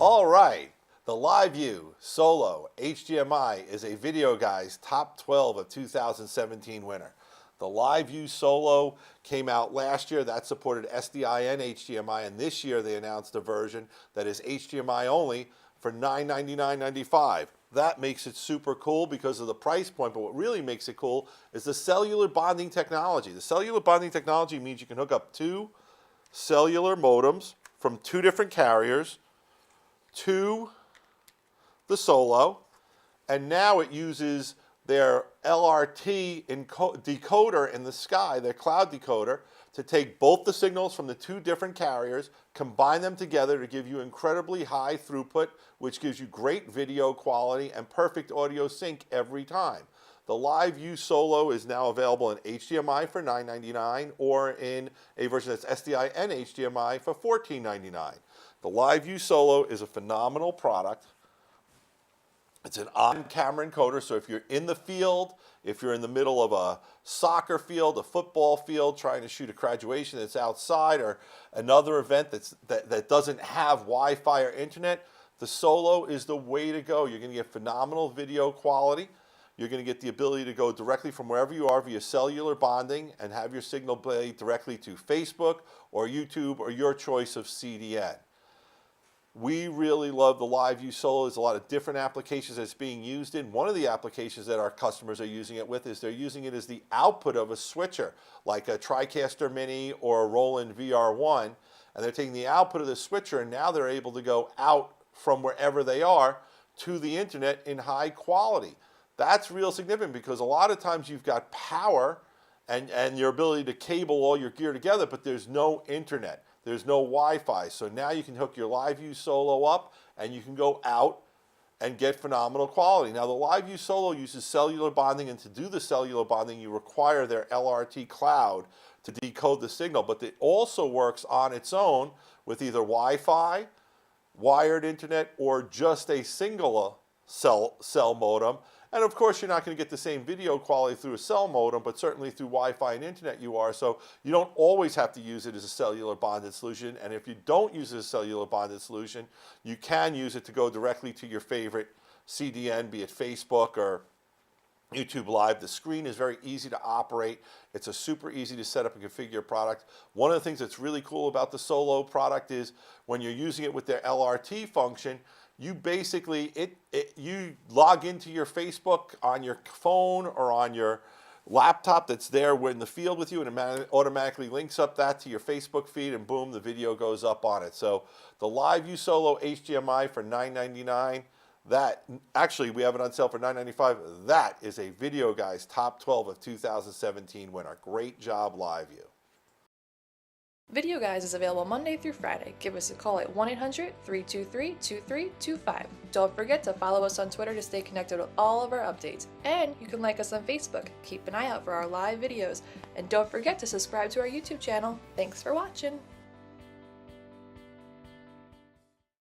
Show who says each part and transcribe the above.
Speaker 1: All right, the LiveU Solo HDMI is a Videoguys Top 12 of 2017 winner. The LiveU Solo came out last year. That supported SDI and HDMI, and this year they announced a version that is HDMI only for $999.95. That makes it super cool because of the price point, but what really makes it cool is the cellular bonding technology. The cellular bonding technology means you can hook up two cellular modems from two different carriers to the Solo, and now it uses their LRT decoder in the sky, their cloud decoder, to take both the signals from the two different carriers, combine them together to give you incredibly high throughput, which gives you great video quality and perfect audio sync every time. The LiveU Solo is now available in HDMI for $999 or in a version that's SDI and HDMI for $14.99. The LiveU Solo is a phenomenal product. It's an on-camera encoder, so if you're in the field, if you're in the middle of a soccer field, a football field, trying to shoot a graduation that's outside or another event that doesn't have Wi-Fi or internet, the Solo is the way to go. You're going to get phenomenal video quality. You're going to get the ability to go directly from wherever you are via cellular bonding and have your signal play directly to Facebook or YouTube or your choice of CDN. We really love the LiveU Solo. There's a lot of different applications that it's being used in. One of the applications that our customers are using it with is they're using it as the output of a switcher, like a TriCaster Mini or a Roland V1, and they're taking the output of the switcher and now they're able to go out from wherever they are to the internet in high quality. That's real significant because a lot of times you've got power and your ability to cable all your gear together, but there's no internet. There's no Wi-Fi, so now you can hook your LiveU Solo up and you can go out and get phenomenal quality. Now the LiveU Solo uses cellular bonding, and to do the cellular bonding you require their LRT cloud to decode the signal, but it also works on its own with either Wi-Fi, wired internet, or just a single cell modem. And of course, you're not going to get the same video quality through a cell modem, but certainly through Wi-Fi and internet you are. So you don't always have to use it as a cellular bonded solution. And if you don't use it as a cellular bonded solution, you can use it to go directly to your favorite CDN, be it Facebook or YouTube Live. The screen is very easy to operate. It's a super easy to set up and configure product. One of the things that's really cool about the Solo product is when you're using it with their LRT function, you basically, you log into your Facebook on your phone or on your laptop that's there in the field with you, and it automatically links up that to your Facebook feed, and boom, the video goes up on it. So the LiveU Solo HDMI for $999, that, actually we have it on sale for $995. That is a Videoguys Top 12 of 2017 winner. Great job, LiveU.
Speaker 2: Videoguys is available Monday through Friday. Give us a call at 1-800-323-2325. Don't forget to follow us on Twitter to stay connected with all of our updates. And you can like us on Facebook. Keep an eye out for our live videos. And don't forget to subscribe to our YouTube channel. Thanks for watching.